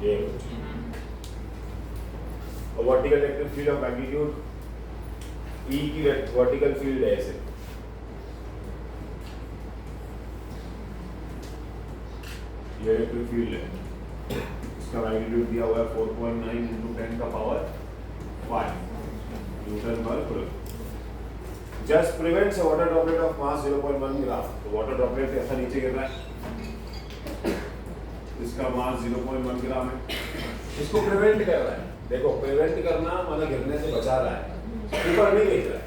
ये और vertical vector field of magnitude E की वर्टिकल फील्ड है ऐसे, ये वेक्टर फील्ड है, इसका मैग्नीट्यूड दिया हुआ है 4.9 × 10 का पावर 5 न्यूटन पर coulomb. Just prevents a water droplet of mass 0.1 ग्राम। तो वाटर ड्रॉपलेट ऐसा नीचे गिर रहा है, इसका मास 0.1 ग्राम है, इसको प्रिवेंट कर रहा है। देखो प्रिवेंट करना मतलब गिरने से बचा रहा है, ऊपर नहीं भेज रहा है।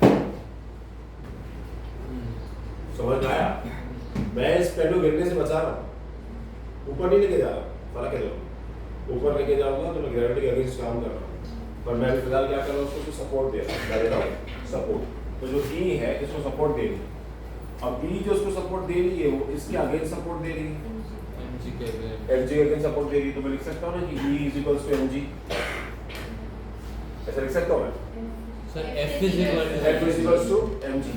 समझ में आया? मैं इस पेन को गिरने से बचा रहा हूँ, ऊपर नहीं लेके जा रहा। फर्क है दोनों, ऊपर लेके जाऊंगा तो मैं ग्रेविटी के अगेंस्ट काम कर रहा हूँ, पर मैं फिलहाल क्या कर रहा हूँ, उसको सपोर्ट दे रहा हूँ, सपोर्ट। तो जो ई है इसको सपोर्ट दे रही है, अब बी जो उसको सपोर्ट दे रही है वो इसके अगेंस्ट सपोर्ट दे रही है, एफ जी के अगेंस्ट सपोर्ट दे रही है। तो मैं लिख सकता हूँ ना कि E is equals to M G, ऐसा लिख सकता हूँ मैं sir F is equals to M G.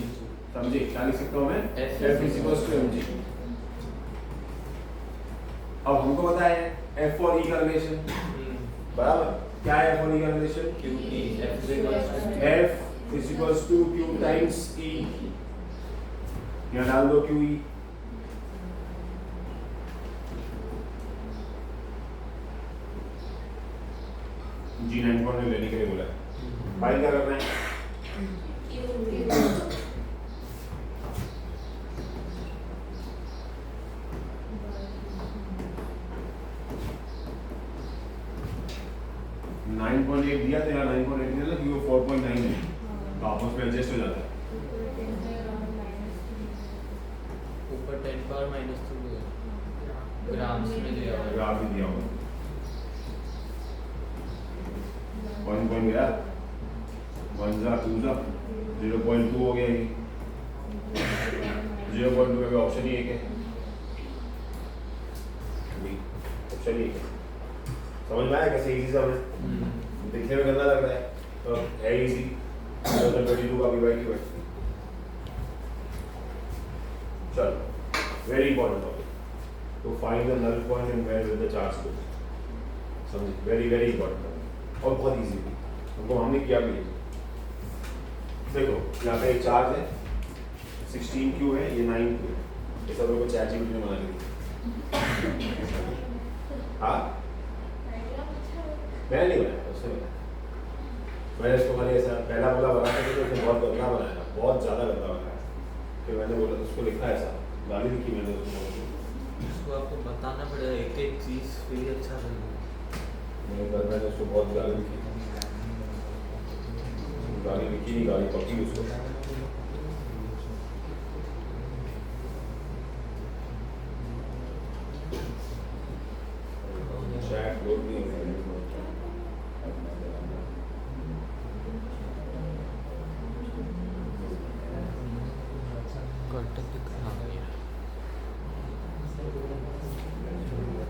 समझे क्या लिख सकता हूँ मैं? F is equals to M G. अब हमको पता है एफ और ई का रिलेशन, बराबर क्या है एफ और ई का relation? F is equals to Q times E, यहाँ डाल दो क्यू ई। जी 9 पॉइंट लेने के लिए बोला है, फाइल क्या करना है? नाइन पॉइंट एट दिया तो यहाँ 9.8 दिया ना, क्योंकि 4.9 है तो आपस में एडजस्ट हो जाता है। ऊपर 10 पावर -2 ग्राम्स में दिया हुआ है, ग्राफ भी दिया हुआ है। पॉइंट गया 1 जा 2 जा 0.2 हो गया, ये 0.2 में ऑप्शन ही एक है, ऑप्शन ही एक है। समझ में आया कैसे इजी सा है? दिखने में गंदा लग रहा है तो है इजी। 22 का भी चलो वेरी इंपॉर्टेंट टॉपिक, तो find the null point and where with the charge को, समझे? वेरी वेरी इंपॉर्टेंट और बहुत इजी है, हमको हमने किया भी है। देखो यहाँ पे एक चार्ज है 16Q है, ये 9Q है, ये सब लोगों को चैट जीपीटी में बना के दी। हाँ मैंने नहीं बनाया, उसने बनाया। मैंने इसको खाली ऐसा पहला बोला बनाते थे तो उसने बहुत गंदा बनाया, बहुत ज़्यादा गंदा बनाया। फिर मैंने बोला तो उसको लिखा ऐसा, गाली लिखी मैंने उसको आपको बताना पड़ेगा एक एक चीज़, फिर अच्छा नहीं, मैंने उसको बहुत गाली लिखी, गाली लिखी नहीं, गाली पकी उसको। चैट लोड नहीं हो रहा है।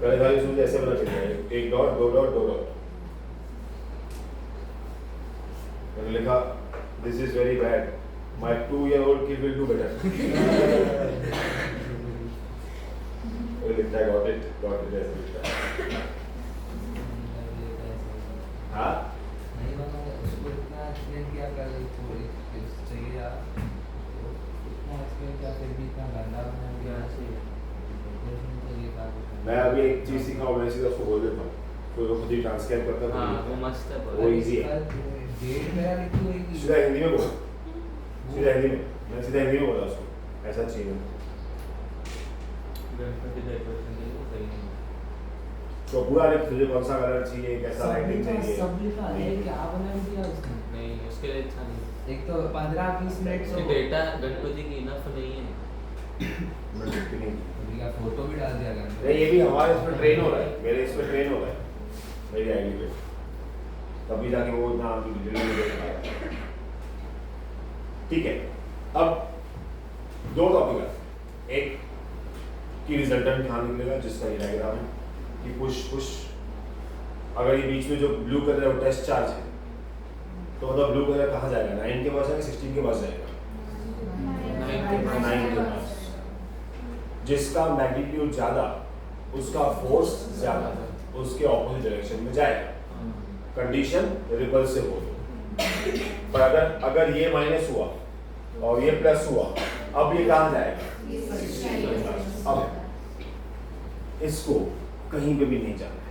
पहले वाली सूझ ऐसे बना के है, एक डॉट दो डॉट दो डॉट। मैंने लिखा this is very bad, my 2-year-old kid will do better। वो लिखता है गॉट इट ऐसे लिखता है। हाँ नहीं बनाया उसको, इतना एक्सप्लेन किया कर चाहिए यार, इतना एक्सप्लेन किया फिर भी इतना गंदा बना दिया चाहिए। मैं अभी एक चीज सीखा हूँ, मैं सीधा उसको बोल देता हूँ, कोई खुद ही ट्रांसक्राइब करता है। हाँ वो मस्त है, वो इजी है। डेट मेरा लिखी हुई थी, सीधा हिंदी में बोल, सीधा हिंदी में, मैं सीधा हिंदी में बोला उसको, ऐसा चाहिए तो पूरा लिख, तुझे कौन सा कलर चाहिए, कैसा राइटिंग चाहिए, सब लिखा है, क्या बना दिया उसने। नहीं उसके लिए अच्छा नहीं, एक तो 15-20 मिनट उसकी तो डेटा गणपति की इनफ नहीं है। मैं लिखती नहीं। का फोटो भी डाल दिया गया। नहीं ये भी हमारे इस पर ट्रेन हो रहा है, मेरे इस पर ट्रेन हो रहा है, मेरी आईडी पे, तभी जाके वो इतना डिटेल में देख रहा है। ठीक है, अब दो टॉपिक है, एक की रिजल्टेंट कहाँ निकलेगा जिसका ये डायग्राम है कि पुश पुश, अगर ये बीच में जो ब्लू कलर है वो टेस्ट चार्ज है तो मतलब ब्लू कलर कहाँ जाएगा, 9 के पास जाएगा, 16 के पास जाएगा, 9 के पास। जिसका मैग्नीट्यूड ज्यादा उसका फोर्स ज्यादा उसके ऑपोजिट डायरेक्शन में जाएगा। कंडीशन रिवर्सिबल हो तो। पर अगर ये माइनस हुआ और ये प्लस हुआ, अब ये कहाँ जाएगा? अब इसको कहीं पे भी नहीं जाना है।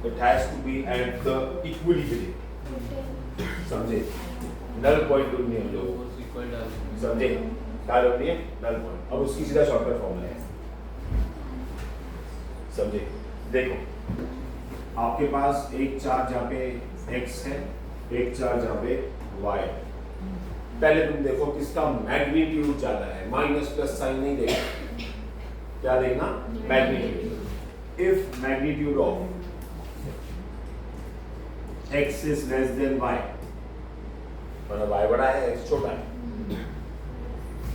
It has to be at the equilibrium। समझे? नल पॉइंट ढूंढनी हम लोग, समझे? क्या ढूंढनी है? Null point. अब उसकी सीधा शॉर्टकट फॉर्मूला है, समझे? देखो आपके पास एक चार्ज जहाँ पे x है, एक चार्ज जहाँ पे y है। पहले तुम देखो किसका मैग्नीट्यूड ज्यादा है, माइनस प्लस साइन नहीं देखना, क्या देखना? Magnitude. If magnitude of x is less than y, मतलब y बड़ा है x छोटा है,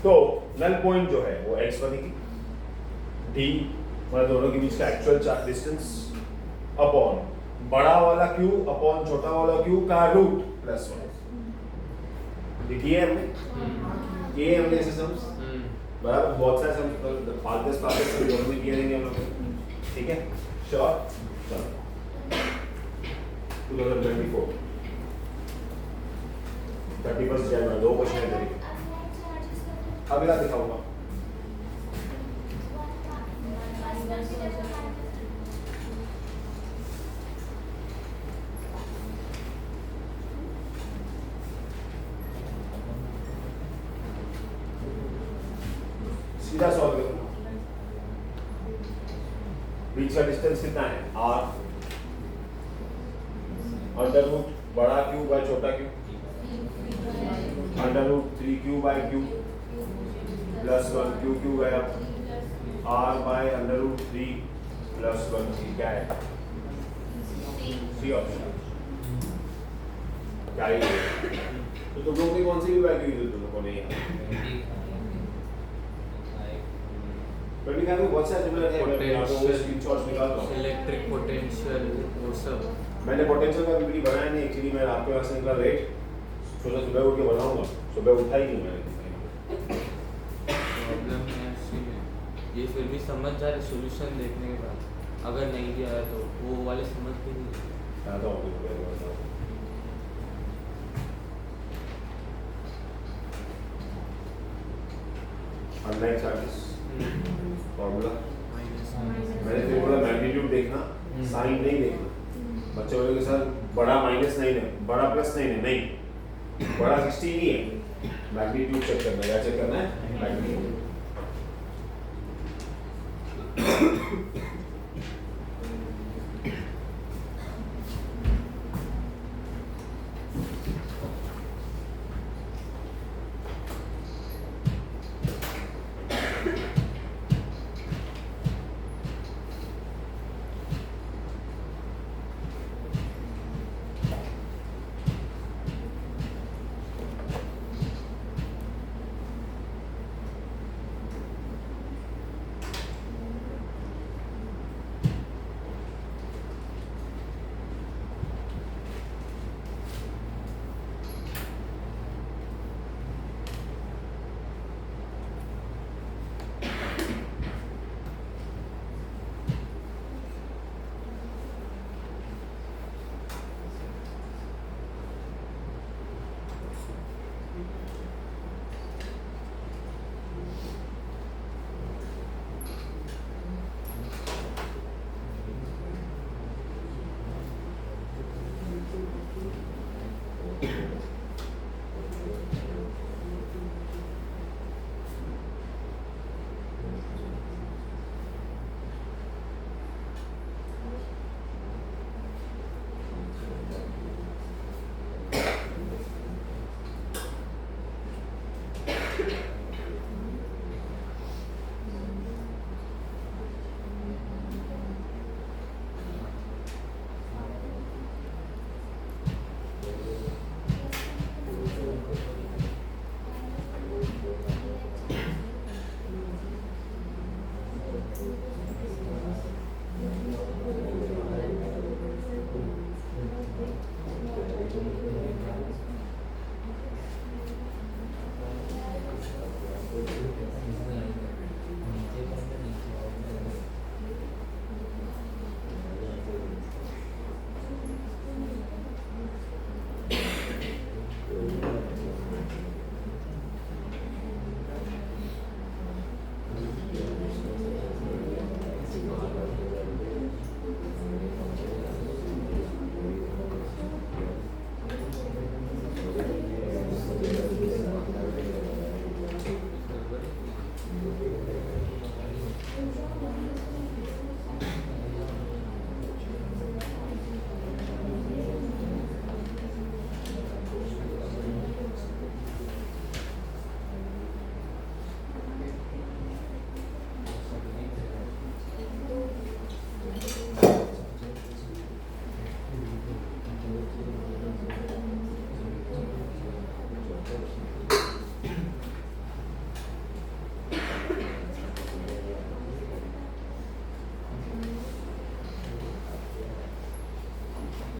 तो नल पॉइंट जो है वो x बनेगी, d मतलब दोनों के बीच का एक्चुअल चार्ज डिस्टेंस अपॉन बड़ा वाला q अपॉन छोटा वाला q का रूट प्लस 1। देखिए हमने ऐसे समझ बराबर, बहुत सारे समझ पार्टस दोनों में किए रहेंगे हम लोग, ठीक है? श्योर? चलो 2024 31 जनवरी 2 क्वेश्चन है। अगला दिखाऊंगा। सीधा सॉल्व करो। बीच का डिस्टेंस कितना है? r अंडर रूट बड़ा q बाय छोटा q, under root 3q by q plus 1 q गया, r by under root 3 plus 1 क्या है? सी ऑप्शन क्या है? तो तुम लोगों ने कौन सी भी वैल्यू दी तुम लोगों ने? 25 में बहुत सारे सिमिलर है, मैं आपको वो स्क्रीनशॉट्स निकाल दूंगा। इलेक्ट्रिक पोटेंशियल वो सब मैंने पोटेंशियल का वीडियो बनाया नहीं एक्चुअली, मैं आपके पास निकला लेट, सोचा सुबह उठ के बनाऊंगा, सुबह उठा ही नहीं मैंने। प्रॉब्लम है इसलिए ये फिर भी समझ जा रहे सॉल्यूशन देखने के बाद, अगर नहीं दिया है तो वो वाले समझ भी नहीं। आता हूँ सुबह बताओ। अनलाइन चार्जेस फॉर्मूला मैंने फिर बोला मैग्नीट्यूड देखना, साइन नहीं देखना। बच्चे वाले के साथ बड़ा माइनस नहीं है, बड़ा प्लस नहीं है, नहीं बड़ा 60 नहीं है, मैग्नीट्यूड चेक करना है। क्या चेक करना है? मैग्नीट्यूड।